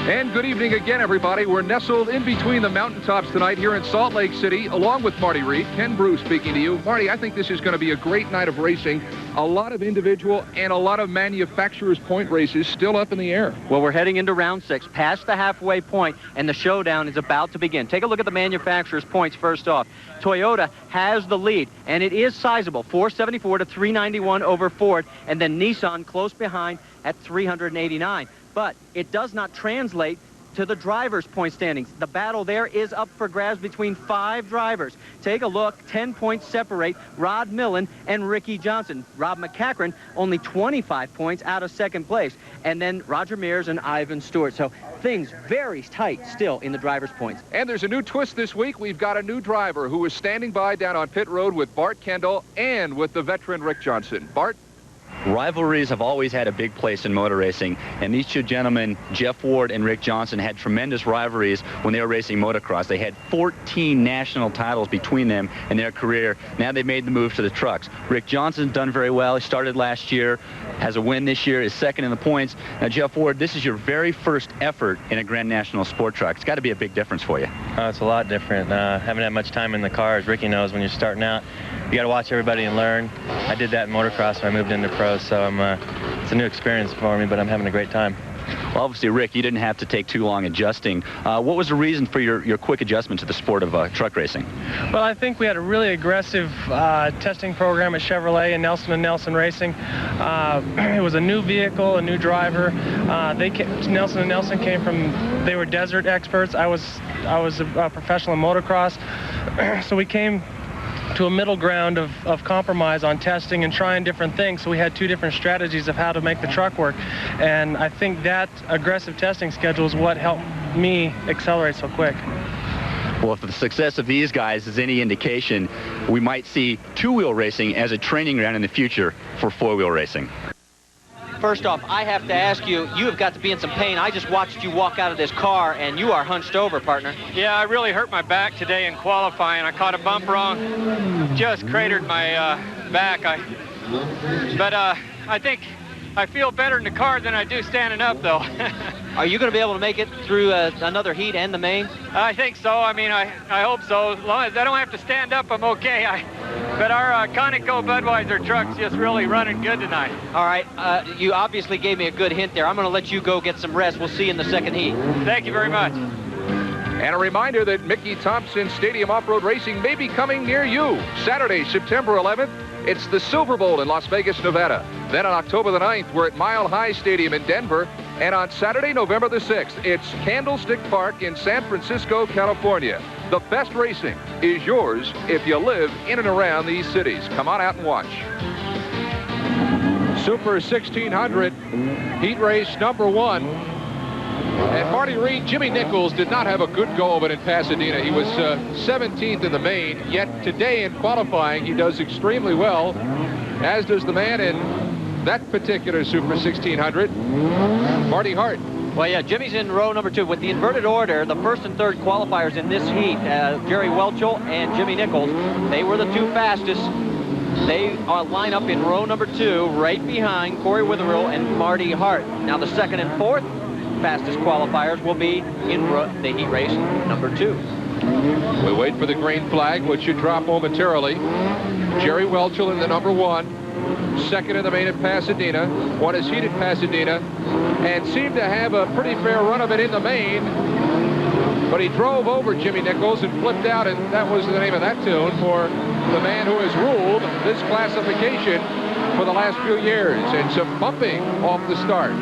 And good evening again, everybody. We're nestled in between the mountaintops tonight here in Salt Lake City, along with Marty Reed. Ken Bruce speaking to you. Marty, I think this is going to be a great night of racing. A lot of individual and a lot of manufacturers' point races still up in the air. Well, we're heading into round 6, past the halfway point, and the showdown is about to begin. Take a look at the manufacturers' points first off. Toyota has the lead, and it is sizable, 474 to 391 over Ford, and then Nissan close behind at 389. But it does not translate to the drivers' point standings. The battle there is up for grabs between 5 drivers. Take a look, 10 points separate Rod Millen and Ricky Johnson. Rob McCachran only 25 points out of second place. And then Roger Mears and Ivan Stewart. So things very tight still in the drivers' points. And there's a new twist this week. We've got a new driver who is standing by down on pit road with Bart Kendall and with the veteran Rick Johnson. Bart? Rivalries have always had a big place in motor racing, and these two gentlemen, Jeff Ward and Rick Johnson, had tremendous rivalries when they were racing motocross. They had 14 national titles between them in their career. Now they've made the move to the trucks. Rick Johnson's done very well. He started last year, has a win this year, is second in the points. Now, Jeff Ward, this is your very first effort in a Grand National Sport Truck. It's got to be a big difference for you. It's a lot different. Haven't had much time in the car, as Ricky knows, when you're starting out. You got to watch everybody and learn. I did that in motocross when I moved into pro, so it's a new experience for me, but I'm having a great time. Well, obviously, Rick, you didn't have to take too long adjusting. What was the reason for your quick adjustment to the sport of truck racing? Well, I think we had a really aggressive testing program at Chevrolet and Nelson Racing. It was a new vehicle, a new driver. Nelson & Nelson came from, they were desert experts. I was a professional in motocross. So we came to a middle ground of compromise on testing and trying different things. So we had 2 different strategies of how to make the truck work. And I think that aggressive testing schedule is what helped me accelerate so quick. Well, if the success of these guys is any indication, we might see 2-wheel racing as a training ground in the future for 4-wheel racing. First off, I have to ask you, you have got to be in some pain. I just watched you walk out of this car, and you are hunched over, partner. Yeah, I really hurt my back today in qualifying. I caught a bump wrong, just cratered my back. But I think I feel better in the car than I do standing up, though. Are you going to be able to make it through another heat and the main? I think so. I mean, I hope so. As long as I don't have to stand up, I'm okay. But our Conoco Budweiser truck's just really running good tonight. All right. You obviously gave me a good hint there. I'm going to let you go get some rest. We'll see you in the second heat. Thank you very much. And a reminder that Mickey Thompson Stadium Off-Road Racing may be coming near you. Saturday, September 11th, it's the Silver Bowl in Las Vegas, Nevada. Then on October the 9th, we're at Mile High Stadium in Denver. And on Saturday, November the 6th, it's Candlestick Park in San Francisco, California. The best racing is yours if you live in and around these cities. Come on out and watch. Super 1600 heat race number 1. And Marty Reed, Jimmy Nichols did not have a good go of it in Pasadena. He was 17th in the main, yet today in qualifying he does extremely well, as does the man in that particular Super 1600, Marty Hart. Well, yeah, Jimmy's in row number 2. With the inverted order, the first and third qualifiers in this heat, Jerry Welchel and Jimmy Nichols, they were the 2 fastest. They line up in row number 2, right behind Corey Witherill and Marty Hart. Now the second and fourth fastest qualifiers will be in the heat race number 2. We wait for the green flag, which should drop momentarily. Jerry Welchel in the number 1, second in the main at Pasadena, won his heat at Pasadena, and seemed to have a pretty fair run of it in the main. But he drove over Jimmy Nichols and flipped out, and that was the name of that tune for the man who has ruled this classification for the last few years, and some bumping off the start.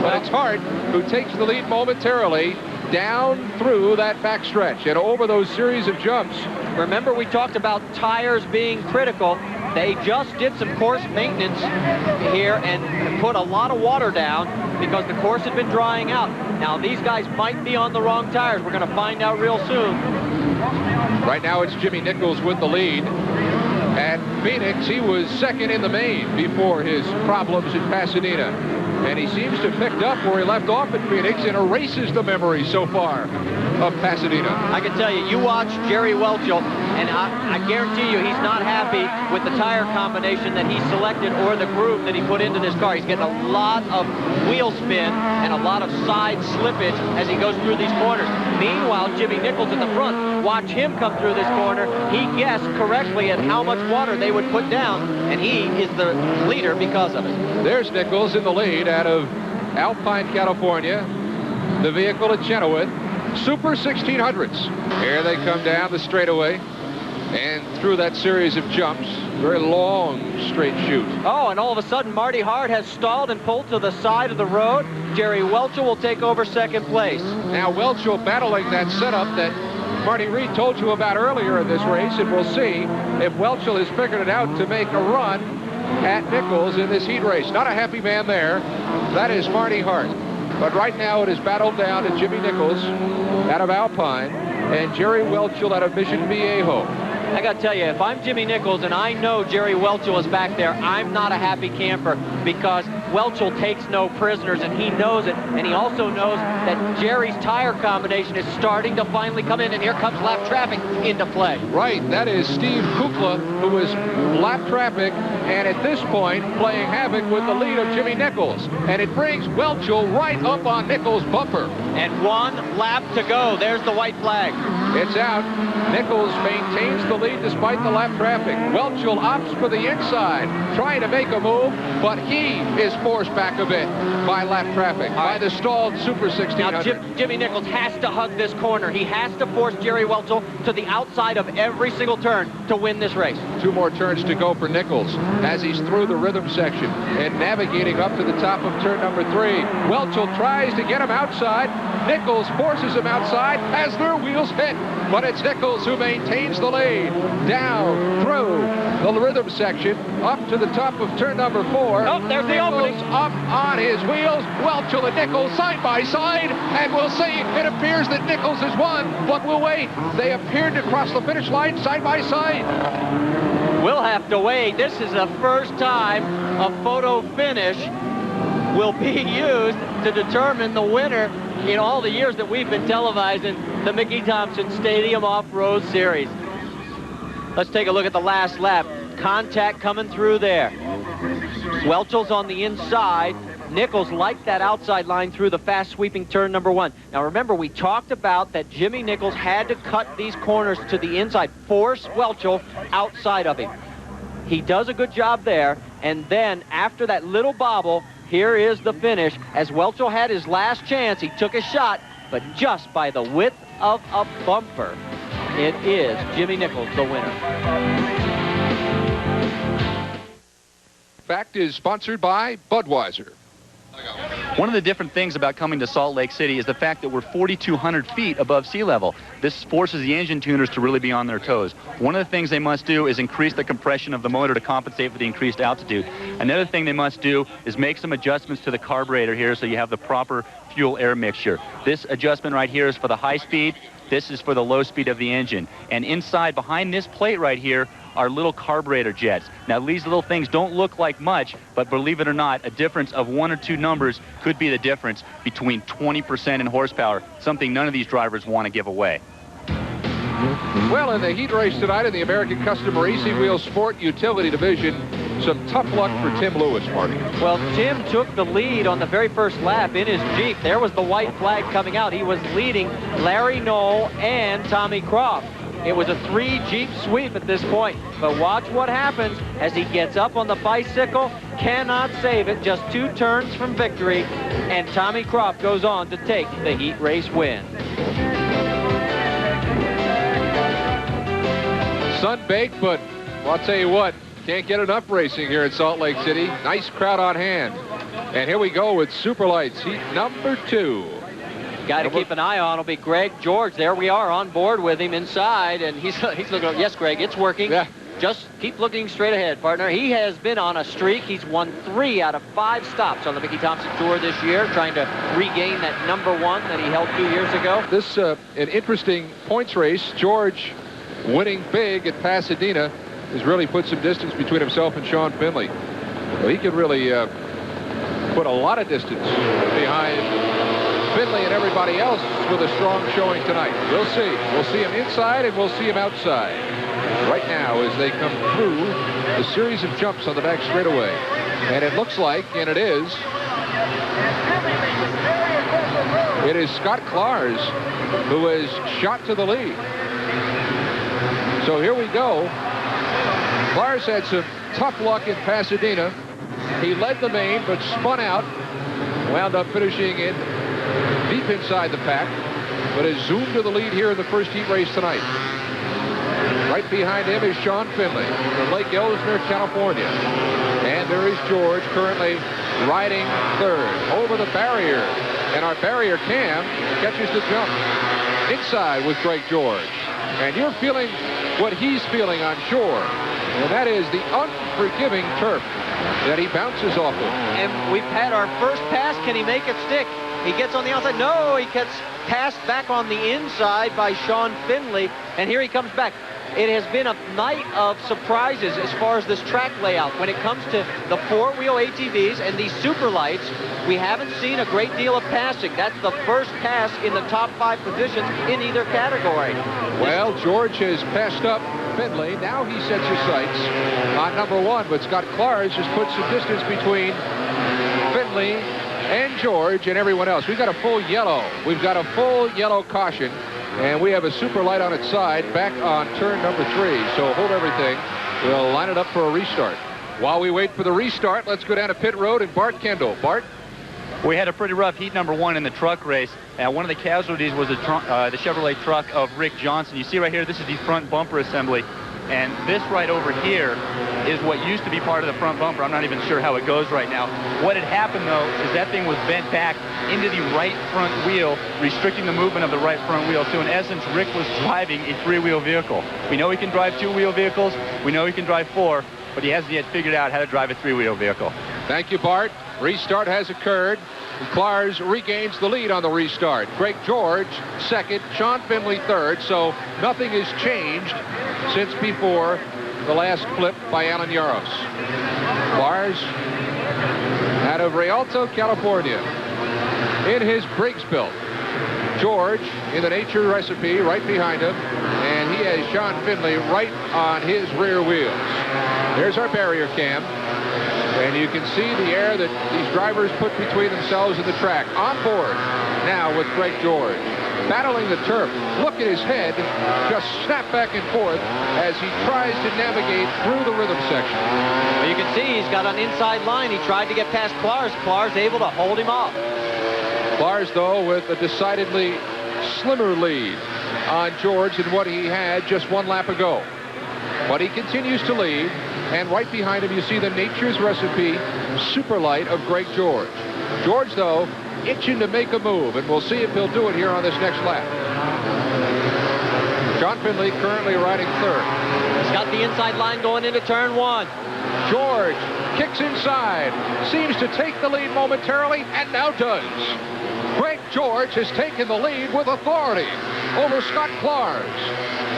But it's Hart who takes the lead momentarily down through that backstretch and over those series of jumps. Remember, we talked about tires being critical. They just did some course maintenance here and put a lot of water down because the course had been drying out. Now, these guys might be on the wrong tires. We're going to find out real soon. Right now, it's Jimmy Nichols with the lead. At Phoenix, he was second in the main before his problems in Pasadena. And he seems to have picked up where he left off at Phoenix and erases the memory so far. of Pasadena. I can tell you, you watch Jerry Welchel, and I guarantee you he's not happy with the tire combination that he selected or the groove that he put into this car. He's getting a lot of wheel spin and a lot of side slippage as he goes through these corners. Meanwhile, Jimmy Nichols in the front, watch him come through this corner. He guessed correctly at how much water they would put down, and he is the leader because of it. There's Nichols in the lead out of Alpine, California. The vehicle at Chenoweth. Super 1600s. Here they come down the straightaway and through that series of jumps. Very long straight chute. Oh, and all of a sudden, Marty Hart has stalled and pulled to the side of the road. Jerry Welchel will take over second place. Now Welchel battling that setup that Marty Reed told you about earlier in this race, and we'll see if Welchel has figured it out to make a run at Nichols in this heat race. Not a happy man there. That is Marty Hart. But right now it is battled down to Jimmy Nichols out of Alpine and Jerry Welchel out of Mission Viejo. I got to tell you, if I'm Jimmy Nichols and I know Jerry Welchel is back there, I'm not a happy camper because Welchel takes no prisoners, and he knows it. And he also knows that Jerry's tire combination is starting to finally come in, and here comes lap traffic into play. Right, that is Steve Kukla, who is lap traffic, and at this point playing havoc with the lead of Jimmy Nichols. And it brings Welchel right up on Nichols' bumper. And 1 lap to go. There's the white flag. It's out. Nichols maintains the lead despite the lap traffic. Welchel opts for the inside, trying to make a move, but he is forced back a bit by lap traffic, by the stalled Super 1600. Now, Jimmy Nichols has to hug this corner. He has to force Jerry Welchel to the outside of every single turn to win this race. 2 more turns to go for Nichols as he's through the rhythm section and navigating up to the top of turn number 3. Welchel tries to get him outside. Nichols forces him outside as their wheels hit, but it's Nichols who maintains the lead. Down through the rhythm section, up to the top of turn number 4. Oh, there's the opening. Up on his wheels, Welchel and Nichols side by side, and we'll see. It appears that Nichols has won, but we'll wait. They appeared to cross the finish line side by side. We'll have to wait. This is the first time a photo finish will be used to determine the winner in all the years that we've been televising the Mickey Thompson Stadium Off-Road Series. Let's take a look at the last lap. Contact coming through there. Welchel's on the inside. Nichols liked that outside line through the fast sweeping turn number 1. Now remember, we talked about that Jimmy Nichols had to cut these corners to the inside, force Welchel outside of him. He does a good job there, and then after that little bobble, here is the finish. As Welchel had his last chance, he took a shot, but just by the width of a bumper, it is Jimmy Nichols the winner. Fact is sponsored by Budweiser. One of the different things about coming to Salt Lake City is the fact that we're 4,200 feet above sea level. This forces the engine tuners to really be on their toes. One of the things they must do is increase the compression of the motor to compensate for the increased altitude. Another thing they must do is make some adjustments to the carburetor here so you have the proper fuel-air mixture. This adjustment right here is for the high speed. This is for the low speed of the engine. And inside, behind this plate right here, are little carburetor jets. Now, these little things don't look like much, but believe it or not, a difference of 1 or 2 numbers could be the difference between 20% in horsepower, something none of these drivers want to give away. Well, in the heat race tonight in the American Custom Racing Wheel Sport Utility Division, some tough luck for Tim Lewis, Marty. Well, Tim took the lead on the very first lap in his Jeep. There was the white flag coming out. He was leading Larry Noel and Tommy Croft. It was a 3-Jeep sweep at this point. But watch what happens as he gets up on the bicycle. Cannot save it. Just 2 turns from victory. And Tommy Croft goes on to take the heat race win. Sun-baked, but I'll tell you what, can't get enough racing here at Salt Lake City. Nice crowd on hand. And here we go with Super Lights, heat number 2. Guy to keep an eye on will be Greg George. There we are on board with him inside, and he's looking. Yes, Greg, it's working. Yeah. Just keep looking straight ahead, partner. He has been on a streak. He's won 3 out of 5 stops on the Mickey Thompson Tour this year, trying to regain that number 1 that he held 2 years ago. This an interesting points race. George winning big at Pasadena has really put some distance between himself and Sean Finley. Well, he could really put a lot of distance behind Finley and and everybody else with a strong showing tonight. We'll see. We'll see him inside and we'll see him outside. Right now, as they come through a series of jumps on the back straightaway. And it looks like, and it is Scott Clars who has shot to the lead. So here we go. Clars had some tough luck in Pasadena. He led the main, but spun out. Wound up finishing in deep inside the pack, but has zoomed to the lead here in the first heat race tonight. Right behind him is Sean Finley from Lake Elsinore, California. And there is George currently riding third over the barrier. And our barrier cam catches the jump inside with Greg George. And you're feeling what he's feeling, I'm sure. And that is the unforgiving turf that he bounces off of. And we've had our first pass. Can he make it stick? He gets on the outside. No, he gets passed back on the inside by Sean Finley. And here he comes back. It has been a night of surprises as far as this track layout. When it comes to the four-wheel ATVs and these super lights, we haven't seen a great deal of passing. That's the first pass in the top 5 positions in either category. Well, George has passed up Finley. Now he sets his sights on number 1, but Scott Clars has put some distance between Finley and George and everyone else. We've got a full yellow. We've got a full yellow caution. And we have a super light on its side back on turn number 3. So hold everything. We'll line it up for a restart. While we wait for the restart, let's go down to pit road and Bart Kendall. Bart? We had a pretty rough heat number 1 in the truck race. One of the casualties was the Chevrolet truck of Rick Johnson. You see right here, this is the front bumper assembly. And this right over here is what used to be part of the front bumper. I'm not even sure how it goes right now. What had happened, though, is that thing was bent back into the right front wheel, restricting the movement of the right front wheel. So in essence, Rick was driving a 3-wheel vehicle. We know he can drive 2-wheel vehicles. We know he can drive 4, but he hasn't yet figured out how to drive a 3-wheel vehicle. Thank you, Bart. Restart has occurred. Clars regains the lead on the restart. Greg George second, Sean Finley third, so nothing has changed since before the last flip by Alan Yaros. Clars out of Rialto, California, in his Briggs built. George in the Nature Recipe right behind him, and he has Sean Finley right on his rear wheels. There's our barrier cam. And you can see the air that these drivers put between themselves and the track. On board now with Greg George. Battling the turf. Look at his head just snap back and forth as he tries to navigate through the rhythm section. Well, you can see he's got an inside line. He tried to get past Clars. Clars able to hold him off. Clars, though, with a decidedly slimmer lead on George than what he had just 1 lap ago. But he continues to lead. And right behind him, you see the Nature's Recipe super light of Greg George. George, though, itching to make a move, and we'll see if he'll do it here on this next lap. Sean Finley currently riding third. He's got the inside line going into turn 1. George kicks inside, seems to take the lead momentarily, and now does. Greg George has taken the lead with authority over Scott Clars.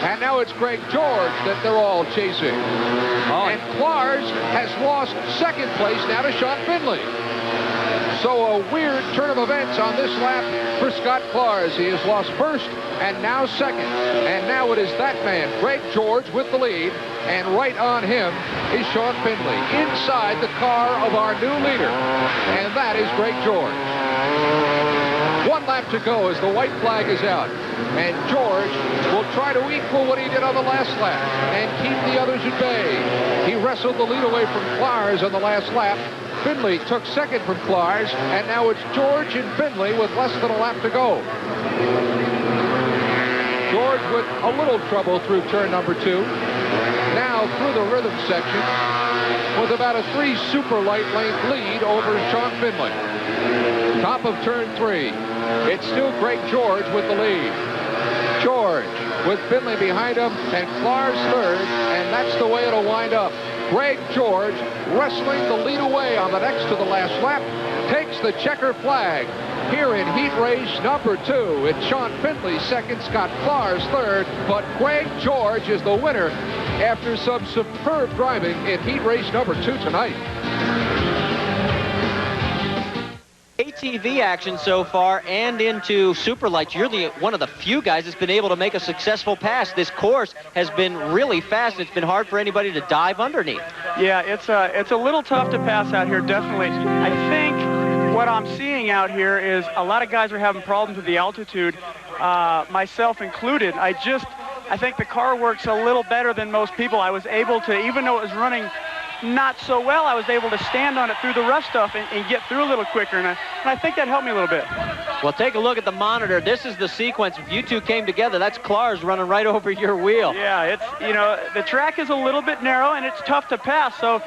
And now it's Greg George that they're all chasing. And Clars has lost second place now to Sean Finley. So a weird turn of events on this lap for Scott Clars. He has lost first and now second. And now it is that man, Greg George, with the lead. And right on him is Sean Finley inside the car of our new leader. And that is Greg George. 1 lap to go as the white flag is out. And George will try to equal what he did on the last lap and keep the others at bay. He wrestled the lead away from Clars on the last lap. Finley took second from Clars, and now it's George and Finley with less than a lap to go. George with a little trouble through turn number 2. Now through the rhythm section with about a 3 super light length lead over Sean Finley. Top of turn 3. It's still Greg George with the lead. George with Finley behind him and Clars third, and that's the way it'll wind up. Greg George wrestling the lead away on the next to the last lap, takes the checker flag. Here in heat race number 2, it's Sean Finley second, Scott Clars third, but Greg George is the winner after some superb driving in heat race number 2 tonight. TV action so far and into Superlights. You're one of the few guys that's been able to make a successful pass. This course has been really fast. It's been hard for anybody to dive underneath. Yeah, it's a little tough to pass out here, definitely. I think what I'm seeing out here is a lot of guys are having problems with the altitude, myself included. I think the car works a little better than most people. I was able to, even though it was running not so well, I was able to stand on it through the rough stuff and get through a little quicker, and I think that helped me a little bit. Well, take a look at the monitor. This is the sequence. If you two came together, that's Clar's running right over your wheel. Yeah, it's, you know, the track is a little bit narrow and it's tough to pass, so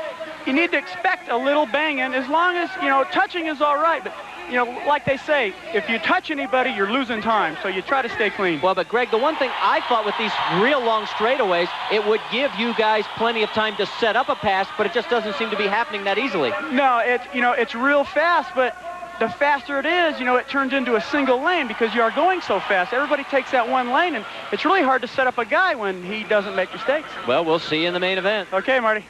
you need to expect a little banging. As long as, you know, touching is all right, but you know, like they say, if you touch anybody, you're losing time, so you try to stay clean. Well, but Greg, the one thing I thought with these real long straightaways, it would give you guys plenty of time to set up a pass, but it just doesn't seem to be happening that easily. No, it's real fast, but the faster it is, you know, it turns into a single lane because you are going so fast. Everybody takes that one lane, and it's really hard to set up a guy when he doesn't make mistakes. Well, we'll see you in the main event. Okay, Marty.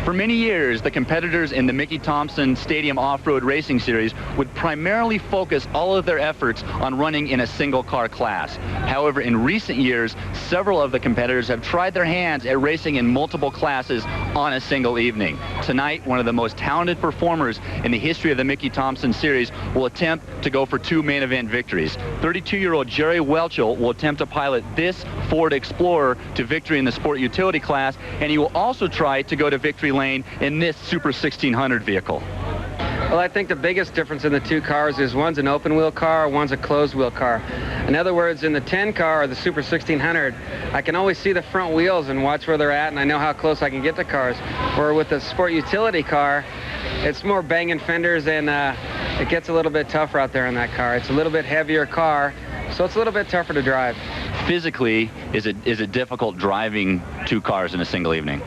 For many years, the competitors in the Mickey Thompson Stadium Off-Road Racing Series would primarily focus all of their efforts on running in a single-car class. However, in recent years, several of the competitors have tried their hands at racing in multiple classes on a single evening. Tonight, one of the most talented performers in the history of the Mickey Thompson Series will attempt to go for 2 main event victories. 32-year-old Jerry Welchel will attempt to pilot this Ford Explorer to victory in the Sport Utility class, and he will also try to go to victory lane in this Super 1600 vehicle. Well, I think the biggest difference in the two cars is one's an open wheel car, one's a closed wheel car. In other words, in the 10 car or the Super 1600, I can always see the front wheels and watch where they're at, and I know how close I can get to cars. Where with the Sport Utility car, it's more banging fenders, and it gets a little bit tougher out there in that car. It's a little bit heavier car, so it's a little bit tougher to drive. Physically, is it difficult driving 2 cars in a single evening?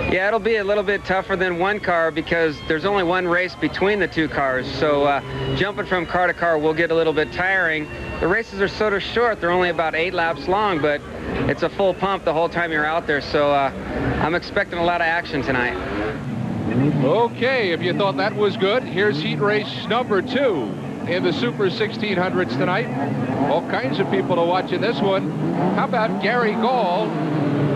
Yeah, it'll be a little bit tougher than one car because there's only one race between the 2 cars. So jumping from car to car will get a little bit tiring. The races are sort of short. They're only about 8 laps long, but it's a full pump the whole time you're out there. So I'm expecting a lot of action tonight. Okay, if you thought that was good, here's heat race number 2 in the Super 1600s tonight. All kinds of people to watch in this one. How about Gary Gall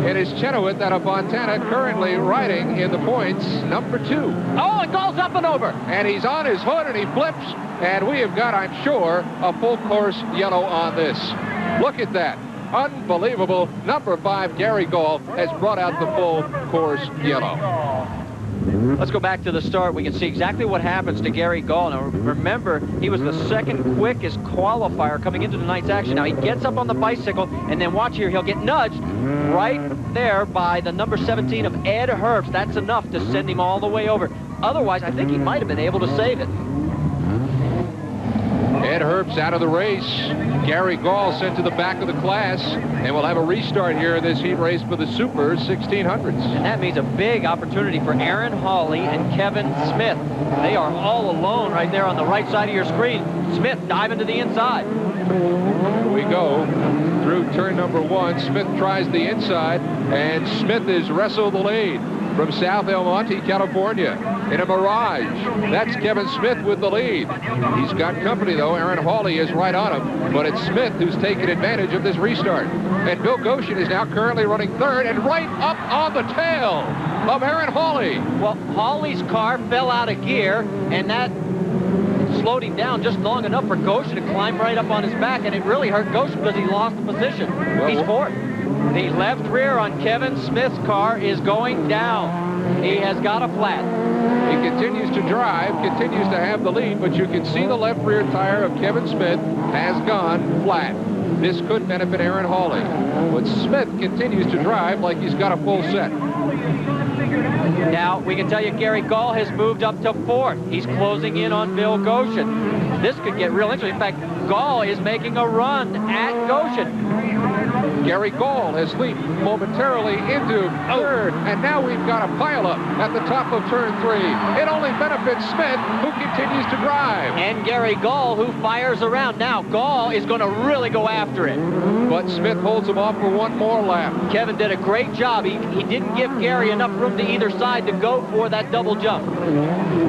in his Chenoweth out of Montana, currently riding in the points, number 2. Oh, and Gall's up and over. And he's on his hood and he flips, and we have got, I'm sure, a full course yellow on this. Look at that. Unbelievable. Number 5, Gary Gall, has brought out the full course yellow. Let's go back to the start. We can see exactly what happens to Gary Gall. Now, remember, he was the second quickest qualifier coming into tonight's action. Now, he gets up on the bicycle, and then watch here, he'll get nudged right there by the number 17 of Ed Herbst. That's enough to send him all the way over. Otherwise, I think he might have been able to save it. Ed Herbst out of the race. Gary Gall sent to the back of the class, and we'll have a restart here in this heat race for the Super 1600s. And that means a big opportunity for Aaron Hawley and Kevin Smith. They are all alone right there on the right side of your screen. Smith diving to the inside. Here we go through turn number 1. Smith tries the inside, and Smith has wrestled the lead from South El Monte, California, in a Mirage. That's Kevin Smith with the lead. He's got company, though. Aaron Hawley is right on him, but it's Smith who's taken advantage of this restart. And Bill Goshen is now currently running 3rd and right up on the tail of Aaron Hawley. Well, Hawley's car fell out of gear, and that slowed him down just long enough for Goshen to climb right up on his back, and it really hurt Goshen because he lost the position. He's 4th. The left rear on Kevin Smith's car is going down. He has got a flat. He continues to drive, continues to have the lead, but you can see the left rear tire of Kevin Smith has gone flat. This could benefit Aaron Hawley, but Smith continues to drive like he's got a full set. Now, we can tell you Gary Gall has moved up to 4th. He's closing in on Bill Goshen. this could get real interesting. In fact, Gall is making a run at Goshen. Gary Gall has leaped momentarily into third, and now we've got a pileup at the top of turn 3. It only benefits Smith, who continues to drive. And Gary Gall, who fires around. Now, Gall is going to really go after it. But Smith holds him off for one more lap. Kevin did a great job. He didn't give Gary enough room to either side to go for that double jump.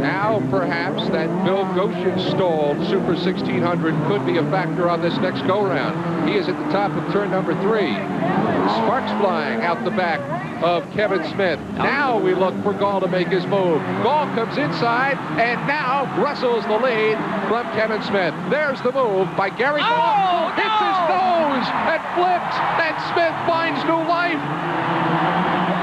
Now, perhaps that Bill Goshen stalled Super 1600 could be a factor on this next go-round. He is at the top of turn number 3. Sparks flying out the back of Kevin Smith. Now we look for Gall to make his move. Gall comes inside and now wrestles the lead from Kevin Smith. There's the move by Gary Gall. Hits his nose and flips, and Smith finds new life.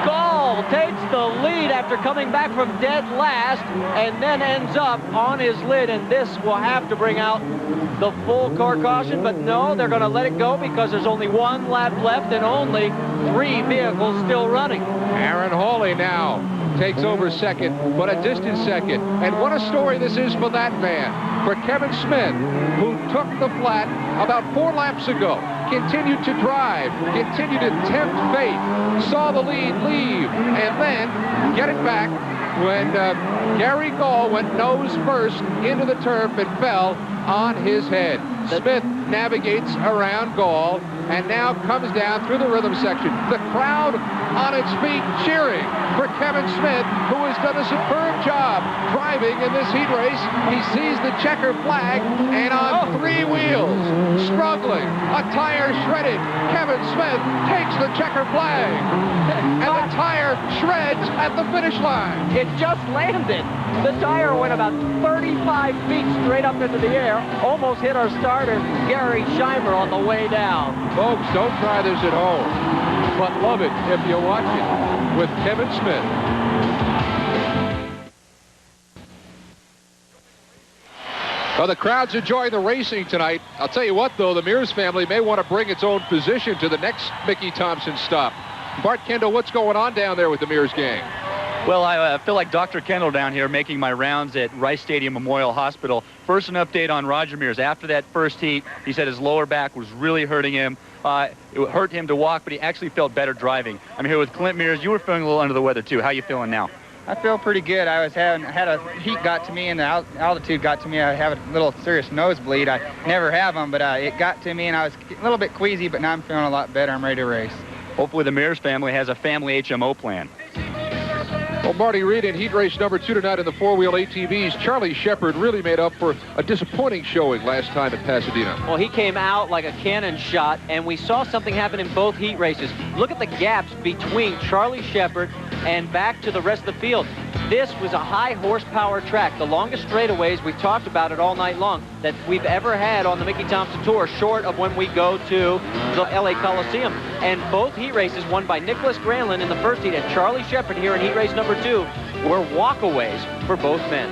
Gall takes the lead after coming back from dead last and then ends up on his lid, and this will have to bring out the full car caution, but no, they're going to let it go because there's only one lap left and only 3 vehicles still running. Aaron Hawley now takes over second, but a distant second. And what a story this is for that man. For Kevin Smith, who took the flat about 4 laps ago, continued to drive, continued to tempt fate, saw the lead leave, and then get it back when Gary Gall went nose first into the turf and fell on his head. Smith navigates around Gall and now comes down through the rhythm section. The crowd on its feet cheering for Kevin Smith, who has done a superb job driving in this heat race. He sees the checker flag, and on 3 wheels, struggling, a tire shredded, Kevin Smith takes the checker flag, and the tire shreds at the finish line. It just landed. The tire went about 35 feet straight up into the air, almost hit our starter, Gary Scheimer, on the way down. Folks, don't try this at home, but love it if you watch it with Kevin Smith. Well, the crowd's enjoying the racing tonight. I'll tell you what, though, the MEARS family may want to bring its own position to the next Mickey Thompson stop. Bart Kendall, what's going on down there with the MEARS gang? Well, I feel like Dr. Kendall down here making my rounds at Rice Stadium Memorial Hospital. First, an update on Roger Mears. After that first heat, he said his lower back was really hurting him. It hurt him to walk, but he actually felt better driving. I'm here with Clint Mears. You were feeling a little under the weather, too. How are you feeling now? I feel pretty good. I had a heat got to me and the altitude got to me. I have a little serious nosebleed. I never have them, but it got to me and I was a little bit queasy, but now I'm feeling a lot better. I'm ready to race. Hopefully the Mears family has a family HMO plan. Well, Marty Reed in heat race number 2 tonight in the 4-wheel ATVs. Charlie Shepard really made up for a disappointing showing last time at Pasadena. Well, he came out like a cannon shot, and we saw something happen in both heat races. Look at the gaps between Charlie Shepard and back to the rest of the field. This was a high horsepower track, the longest straightaways, we've talked about it all night long, that we've ever had on the Mickey Thompson Tour, short of when we go to the LA Coliseum. And both heat races won by Nicholas Granlund in the first heat, and Charlie Shepard here in heat race number 2 were walkaways for both men.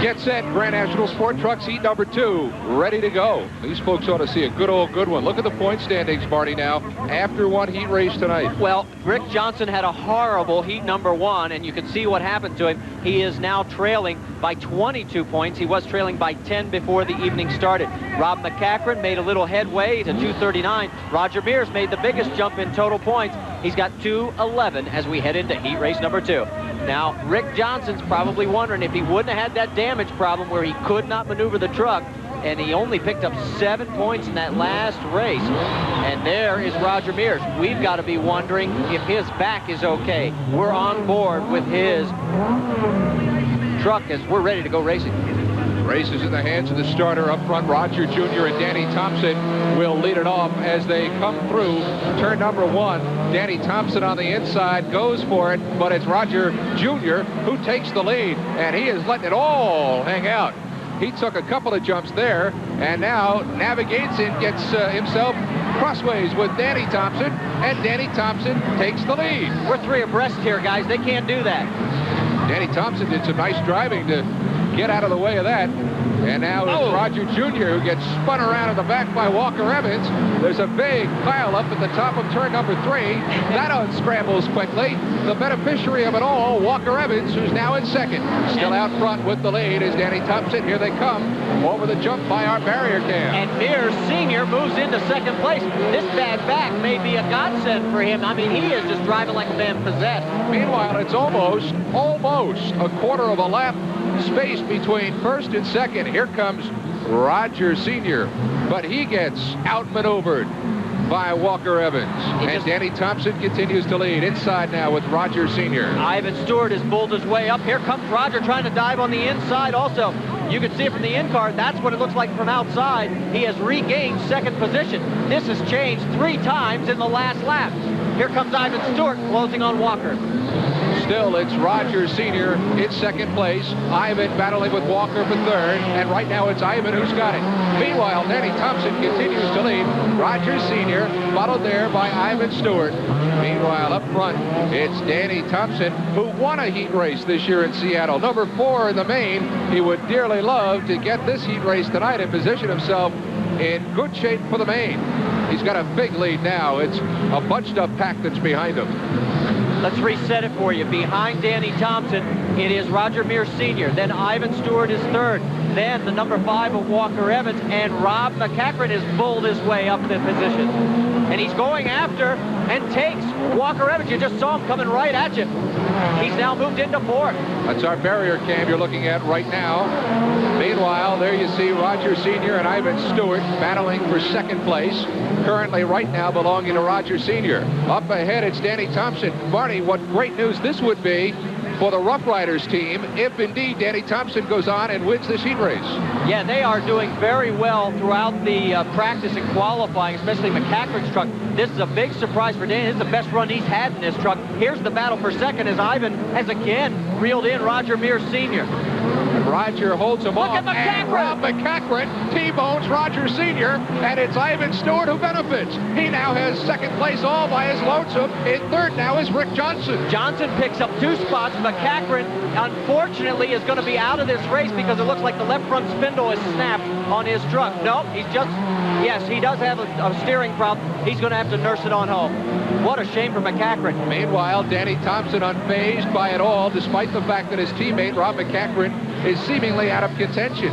Get set, Grand National Sport Trucks heat number 2, ready to go. These folks ought to see a good one. Look at the point standings, Marty, now, after one heat race tonight. Well, Rick Johnson had a horrible heat number 1, and you can see what happened to him. He is now trailing by 22 points. He was trailing by 10 before the evening started. Rob McCachran made a little headway to 239. Roger Mears made the biggest jump in total points. He's got 211 as we head into heat race number 2. Now, Rick Johnson's probably wondering if he wouldn't have had that damage problem where he could not maneuver the truck, and he only picked up 7 points in that last race. And there is Roger Mears. We've got to be wondering if his back is okay. We're on board with his truck as we're ready to go racing. Race is in the hands of the starter up front. Roger Jr. and Danny Thompson will lead it off as they come through turn number 1. Danny Thompson on the inside goes for it, but it's Roger Jr. who takes the lead, and he is letting it all hang out. He took a couple of jumps there and now navigates and gets himself crossways with Danny Thompson, and Danny Thompson takes the lead. We're 3 abreast here, guys. They can't do that. Danny Thompson did some nice driving to get out of the way of that. And now it's Roger Jr. who gets spun around in the back by Walker Evans. There's a big pile up at the top of turn number 3. That unscrambles quickly. The beneficiary of it all, Walker Evans, who's now in second. Still out front with the lead is Danny Thompson. Here they come over the jump by our barrier cam. And MEARS Sr. moves into second place. This bad back may be a godsend for him. I mean, he is just driving like a man possessed. Meanwhile, it's almost a quarter of a lap space between first and second. Here comes Roger Sr., but he gets outmaneuvered by Walker Evans. And Danny Thompson continues to lead inside now with Roger Sr. Ivan Stewart has bulled his way up. Here comes Roger trying to dive on the inside also. You can see it from the in-car. That's what it looks like from outside. He has regained second position. This has changed 3 times in the last lap. Here comes Ivan Stewart closing on Walker. Still, it's Roger Sr. in second place. Ivan battling with Walker for third. And right now, it's Ivan who's got it. Meanwhile, Danny Thompson continues to lead. Roger Sr. followed there by Ivan Stewart. Meanwhile, up front, it's Danny Thompson, who won a heat race this year in Seattle. Number 4 in the main. He would dearly love to get this heat race tonight and position himself in good shape for the main. He's got a big lead now. It's a bunched up pack that's behind him. Let's reset it for you. Behind Danny Thompson, it is Roger MEARS Sr. Then Ivan Stewart is third. Then the number 5 of Walker Evans. And Rob McCachran has bulled his way up the position. And he's going after and takes Walker Evans. You just saw him coming right at you. He's now moved into 4th. That's our barrier cam you're looking at right now. Meanwhile, there you see Roger Sr. and Ivan Stewart battling for second place. Currently, right now, belonging to Roger Sr. Up ahead, it's Danny Thompson. Marty, what great news this would be for the Rough Riders team if indeed Danny Thompson goes on and wins this heat race. Yeah, they are doing very well throughout the practice and qualifying, especially McCachran's truck. This is a big surprise for Danny. This is the best run he's had in this truck. Here's the battle for second as Ivan has again reeled in Roger MEARS Sr. And Roger holds him off. Look at McCachran! And Rob McCachran T-bones Roger Sr. And it's Ivan Stewart who benefits. He now has second place all by his lonesome. In third now is Rick Johnson. Johnson picks up 2 spots. McCachran, unfortunately, is going to be out of this race because it looks like the left front spindle is snapped on his truck. No, he's just, yes, he does have a steering problem. He's going to have to nurse it on home. What a shame for McCachran. Meanwhile, Danny Thompson unfazed by it all, despite the fact that his teammate, Rob McCachran, is seemingly out of contention.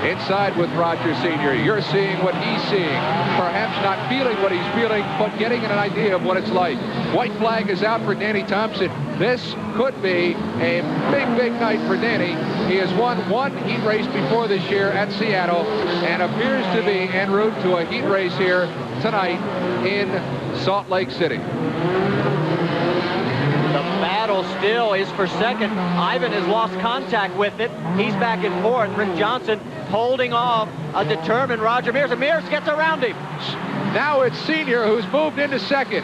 Inside with Roger Sr., you're seeing what he's seeing. Perhaps not feeling what he's feeling, but getting an idea of what it's like. White flag is out for Danny Thompson. This could be a big, big night for Danny. He has won 1 heat race before this year at Seattle and appears to be en route to a heat race here tonight in Salt Lake City. The battle still is for second. Ivan has lost contact with it. He's back in 4th. Rick Johnson holding off a determined Roger MEARS. And MEARS gets around him. Now it's Senior who's moved into second.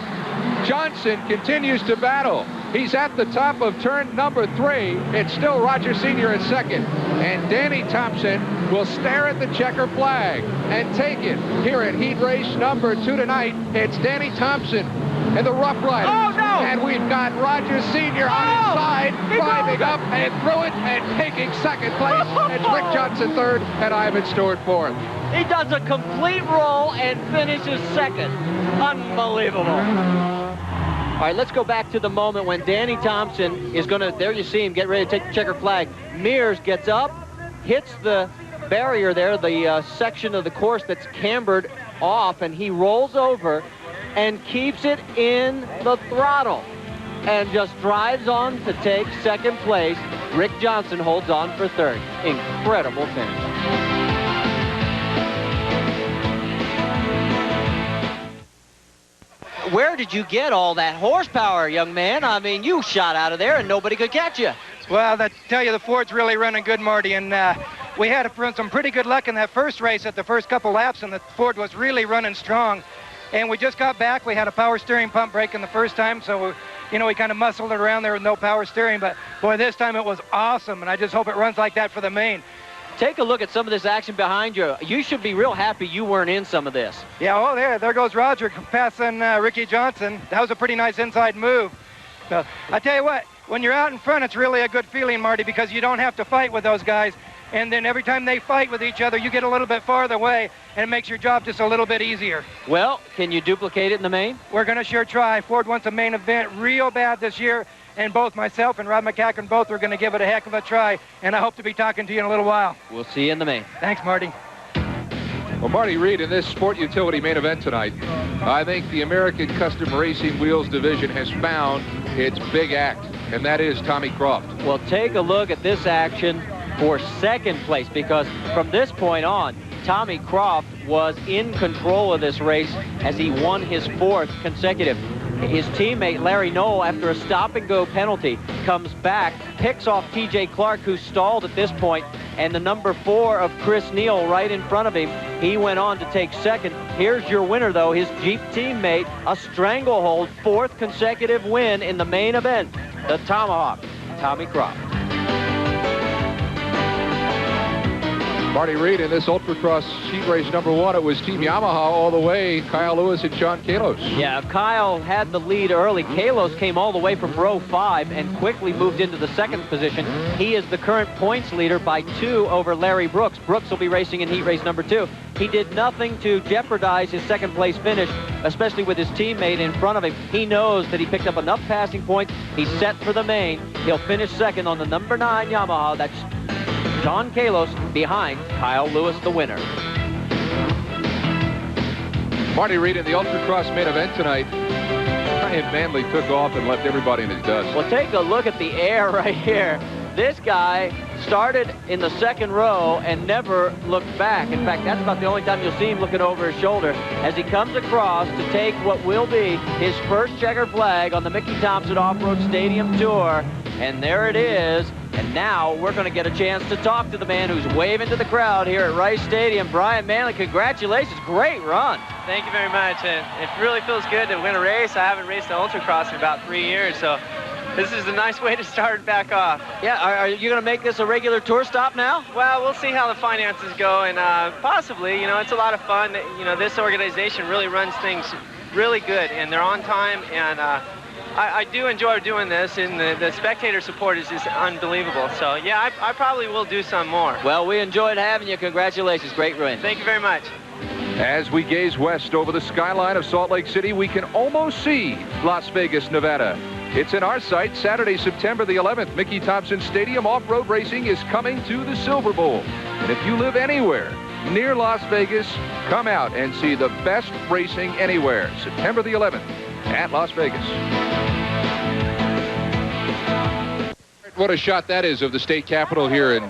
Johnson continues to battle. He's at the top of turn number 3. It's still Roger Sr. at second. And Danny Thompson will stare at the checker flag and take it. Here at heat race number 2 tonight, it's Danny Thompson and the Rough Riders. Oh, no! And we've got Roger Sr. on his side, driving up and through it and taking second place. It's Rick Johnson third and Ivan Stewart 4th. He does a complete roll and finishes second. Unbelievable. All right, let's go back to the moment when Danny Thompson is going to, there you see him, get ready to take the checker flag. MEARS gets up, hits the barrier there, the section of the course that's cambered off, and he rolls over and keeps it in the throttle and just drives on to take second place. Rick Johnson holds on for third. Incredible finish. Where did you get all that horsepower, young man? I mean, you shot out of there and nobody could catch you. Well, I tell you, the Ford's really running good, Marty, and we had some pretty good luck in that first race at the first couple laps, and the Ford was really running strong. And we just got back. We had a power steering pump break in the first time, so we kind of muscled it around there with no power steering. But boy, this time it was awesome, and I just hope it runs like that for the main. Take a look at some of this action behind you. You should be real happy you weren't in some of this. Yeah, oh, there goes Roger passing Ricky Johnson. That was a pretty nice inside move. So I tell you what, when you're out in front, it's really a good feeling, Marty, because you don't have to fight with those guys. and then every time they fight with each other, you get a little bit farther away, and it makes your job just a little bit easier. Well, can you duplicate it in the main? We're going to sure try. Ford wants a main event real bad this year, and both myself and Rob McCackern both are going to give it a heck of a try, and I hope to be talking to you in a little while. We'll see you in the main. Thanks, Marty. Well, Marty Reed, in this sport utility main event tonight, I think the American Custom Racing Wheels division has found its big act, and that is Tommy Croft. Well, take a look at this action for second place, because from this point on, Tommy Croft was in control of this race as he won his 4th consecutive. His teammate, Larry Noel, after a stop-and-go penalty, comes back, picks off T.J. Clark, who stalled at this point, and the number 4 of Chris Neal right in front of him. He went on to take second. Here's your winner, though, his Jeep teammate, a stranglehold 4th consecutive win in the main event, the Tomahawk, Tommy Croft. Marty Reed, in this Ultracross sheet race number 1, it was Team Yamaha all the way, Kyle Lewis and John Kalos. Yeah, Kyle had the lead early. Kalos came all the way from row 5 and quickly moved into the 2nd position. He is the current points leader by 2 over Larry Brooks. Brooks will be racing in heat race number 2. He did nothing to jeopardize his 2nd place finish, especially with his teammate in front of him. He knows that he picked up enough passing points. He's set for the main. He'll finish 2nd on the number 9 Yamaha. That's John Kalos behind Kyle Lewis, the winner. Marty Reed in the Ultracross main event tonight. Ryan Manley took off and left everybody in his dust. Well, take a look at the air right here. This guy started in the 2nd row and never looked back. In fact, that's about the only time you'll see him looking over his shoulder as he comes across to take what will be his first checkered flag on the Mickey Thompson Off-Road Stadium Tour. And there it is. And now we're going to get a chance to talk to the man who's waving to the crowd here at Rice Stadium. Brian Manley, congratulations. Great run. Thank you very much. And it really feels good to win a race. I haven't raced the Ultracross in about 3 years, so this is a nice way to start back off. Yeah, are you going to make this a regular tour stop now? Well, we'll see how the finances go, and possibly, you know, it's a lot of fun. You know, this organization really runs things really good, and they're on time, and I do enjoy doing this, and the spectator support is just unbelievable. So, yeah, I probably will do some more. Well, we enjoyed having you. Congratulations. Great win. Thank you very much. As we gaze west over the skyline of Salt Lake City, we can almost see Las Vegas, Nevada. It's in our sight, Saturday, September the 11th. Mickey Thompson Stadium off-road racing is coming to the Silver Bowl. And if you live anywhere near Las Vegas, come out and see the best racing anywhere. September the 11th at Las Vegas. What a shot that is of the state capitol here in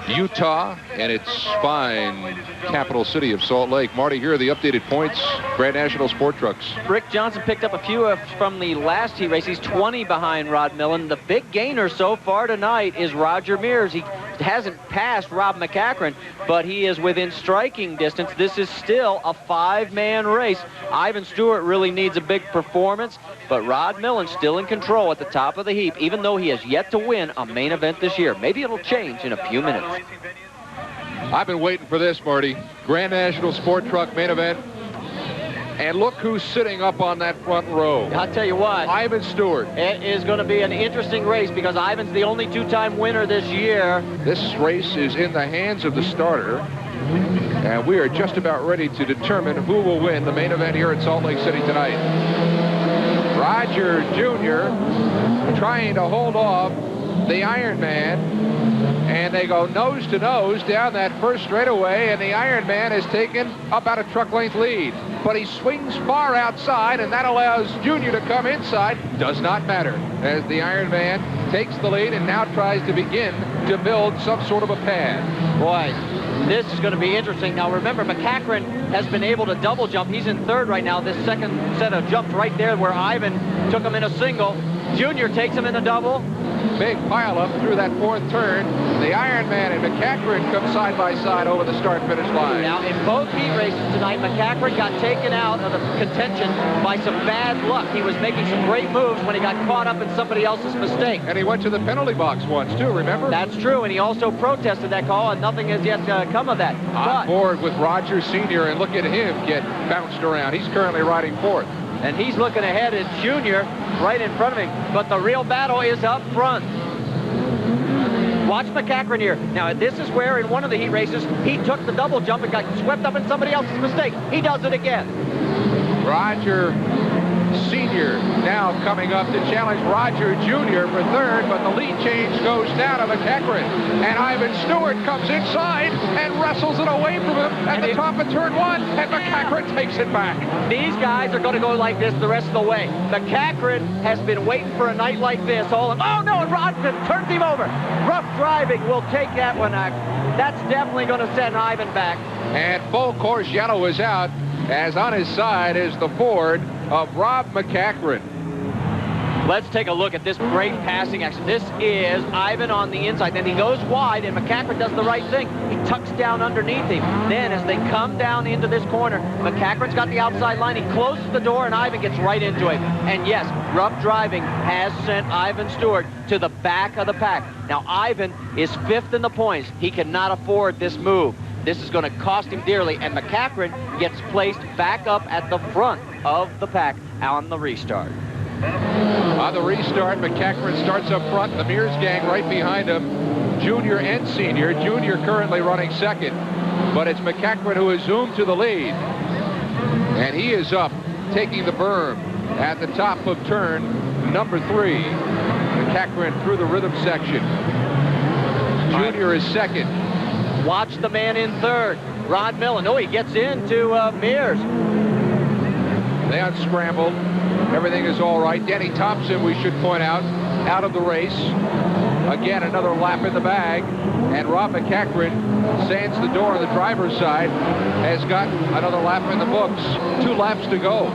Utah and its fine capital city of Salt Lake. Marty, here are the updated points. Grand National Sport Trucks. Rick Johnson picked up a few from the last heat race. He's 20 behind Rod Millen. The big gainer so far tonight is Roger Mears. He hasn't passed Rob McCackern, but he is within striking distance. This is still a 5-man race. Ivan Stewart really needs a big performance, but Rod Millen still in control at the top of the heap, even though he has yet to win a main event this year. Maybe it'll change in a few minutes. I've been waiting for this, Marty. Grand National Sport Truck main event. And look who's sitting up on that front row. I'll tell you what. Ivan Stewart. It is going to be an interesting race because Ivan's the only 2-time winner this year. This race is in the hands of the starter. And we are just about ready to determine who will win the main event here at Salt Lake City tonight. Roger Jr. trying to hold off the Iron Man. And they go nose to nose down that first straightaway, and the Iron Man has taken about a truck length lead. But he swings far outside, and that allows Junior to come inside. Does not matter, as the Iron Man takes the lead and now tries to begin to build some sort of a pad. Boy, this is going to be interesting. Now remember, McCackern has been able to double jump. He's in third right now. This second set of jumps right there where Ivan took him in a single. Junior takes him in a double. Big pile up through that fourth turn. The Iron Man and McCackern come side by side over the start-finish line. Now, in both heat races tonight, McCackern got taken out of the contention by some bad luck. He was making some great moves when he got caught up in somebody else's mistake. And he went to the penalty box once, too, remember? That's true, and he also protested that call, and nothing has yet come of that. On board with Roger Sr., and look at him get bounced around. He's currently riding fourth. And he's looking ahead at Junior right in front of him. But the real battle is up front. Watch McCachran here. Now, this is where in one of the heat races, he took the double jump and got swept up in somebody else's mistake. He does it again. Roger Sr. now coming up to challenge Roger Jr. for third, but the lead change goes down to McCachran. And Ivan Stewart comes inside and wrestles it away from him at the top of turn 1, and McCachran takes it back. These guys are going to go like this the rest of the way. McCachran has been waiting for a night like this. Oh no, and Rodman turns him over. Rough driving will take that one out. That's definitely going to send Ivan back. And full course yellow is out, as on his side is the Ford of Rob McCachran. Let's take a look at this great passing action. This is Ivan on the inside. Then he goes wide, and McCachran does the right thing. He tucks down underneath him. Then as they come down into this corner, McCachran's got the outside line. He closes the door, and Ivan gets right into it. And yes, rough driving has sent Ivan Stewart to the back of the pack. Now, Ivan is 5th in the points. He cannot afford this move. This is going to cost him dearly, and McCachran gets placed back up at the front of the pack on the restart. On the restart, McCachran starts up front, the MEARS gang right behind him, junior and senior. Junior currently running second, but it's McCachran who has zoomed to the lead. And he is up, taking the berm at the top of turn number 3. McCachran through the rhythm section. Junior is second. Watch the man in third, Rod Millen. Oh, he gets into MEARS. They unscrambled. Everything is all right. Denny Thompson, we should point out of the race. Again, another lap in the bag. And Rob McCachran sands the door on the driver's side, has got another lap in the books. 2 laps to go.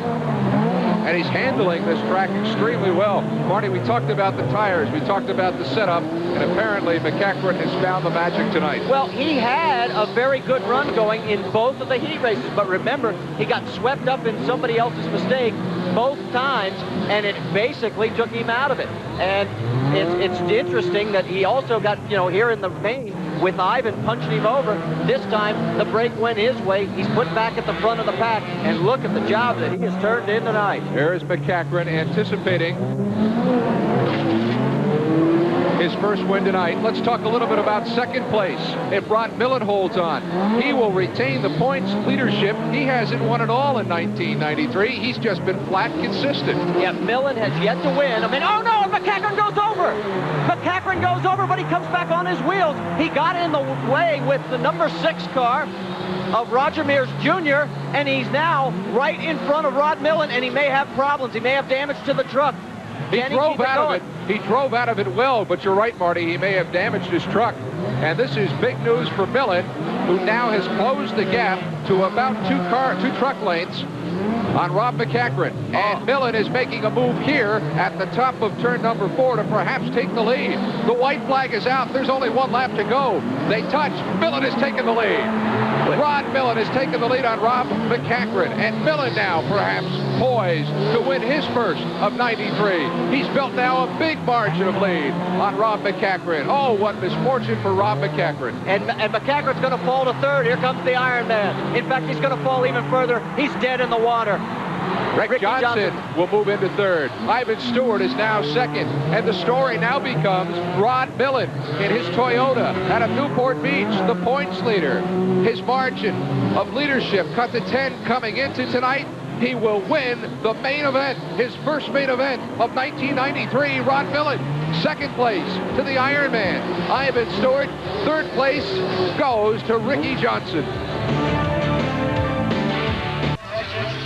And he's handling this track extremely well. Marty, we talked about the tires, we talked about the setup, and apparently McCachran has found the magic tonight. Well, he had a very good run going in both of the heat races, but remember, he got swept up in somebody else's mistake both times, and it basically took him out of it. And it's interesting that he also got, you know, here in the main with Ivan punching him over. This time, the break went his way. He's put back at the front of the pack, and look at the job that he has turned in tonight. There is McCachran anticipating his first win tonight. Let's talk a little bit about second place. If Rod Millen holds on, he will retain the points leadership. He hasn't won it all in 1993. He's just been flat consistent. Yeah, Millen has yet to win. I mean, oh no, McCachran goes over. McCachran goes over, but he comes back on his wheels. He got in the way with the number 6 car of Roger MEARS Jr., and he's now right in front of Rod Millen, and he may have problems. He may have damage to the truck. He drove out of it. He drove out of it well, but you're right, Marty. He may have damaged his truck. And this is big news for Millen, who now has closed the gap to about 2 truck lengths on Rob McCachran. And Millen is making a move here at the top of turn number 4 to perhaps take the lead. The white flag is out. There's only 1 lap to go. They touch. Millen has taken the lead. Rod Millen has taken the lead on Rob McCachran. And Millen now perhaps poised to win his first of 93. He's built now a big margin of lead on Rob McCachran. Oh, what misfortune for Rob McCachran. And McCachran's going to fall to third. Here comes the Iron Man. In fact, he's going to fall even further. He's dead in the water. Rick Johnson will move into third. Ivan Stewart is now second. And the story now becomes Rod Millen in his Toyota out of Newport Beach, the points leader. His margin of leadership cut to 10 coming into tonight. He will win the main event, his first main event of 1993. Rod Millen, second place to the Ironman. Ivan Stewart, third place goes to Ricky Johnson.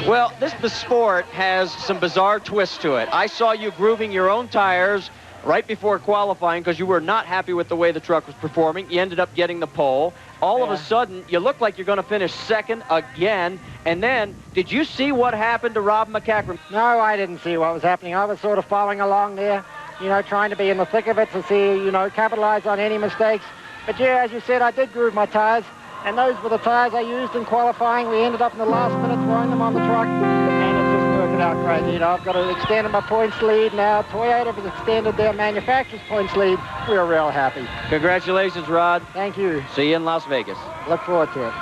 Well, the sport has some bizarre twists to it. I saw you grooving your own tires right before qualifying because you were not happy with the way the truck was performing. You ended up getting the pole. All of a sudden, you look like you're going to finish second again. And then, did you see what happened to Rob McCachran? No, I didn't see what was happening. I was sort of following along there, you know, trying to be in the thick of it to see, you know, capitalize on any mistakes. But yeah, as you said, I did groove my tires. And those were the tires I used in qualifying. We ended up in the last minute throwing them on the truck. And it's just working out crazy. You know, I've got to extend my points lead now. Toyota has extended their manufacturer's points lead. We're real happy. Congratulations, Rod. Thank you. See you in Las Vegas. Look forward to it.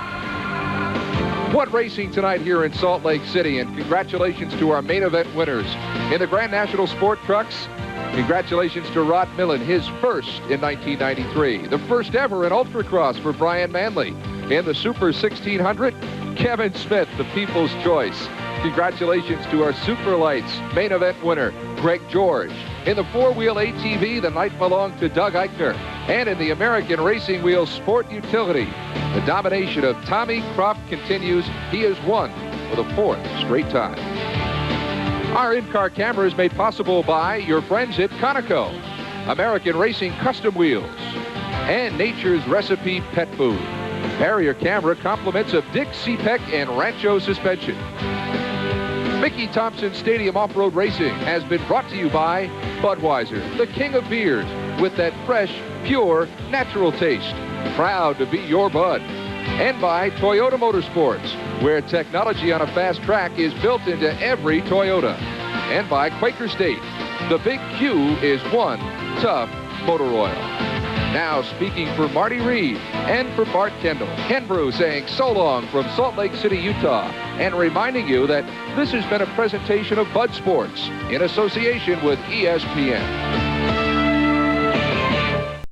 What racing tonight here in Salt Lake City, and congratulations to our main event winners. In the Grand National Sport Trucks, Congratulations to Rod Millen, his first in 1993. The first ever in Ultracross for Brian Manley. In the Super 1600, Kevin Smith, the People's Choice. Congratulations to our Super Lights main event winner, Greg George. In the four-wheel ATV, the night belonged to Doug Eichner. And in the American Racing Wheel Sport Utility, the domination of Tommy Croft continues. He has won for the fourth straight time. Our in-car camera is made possible by your friends at Conoco, American Racing Custom Wheels, and Nature's Recipe Pet Food. Barrier camera compliments of Dick CPEC and Rancho Suspension. Mickey Thompson Stadium Off-Road Racing has been brought to you by Budweiser, the king of beers, with that fresh, pure, natural taste. Proud to be your Bud. And by Toyota Motorsports, where technology on a fast track is built into every Toyota. And by Quaker State. The big Q is one tough motor oil. Now speaking for Marty Reed and for Bart Kendall, Ken Brew saying so long from Salt Lake City, Utah, and reminding you that this has been a presentation of Bud Sports in association with ESPN.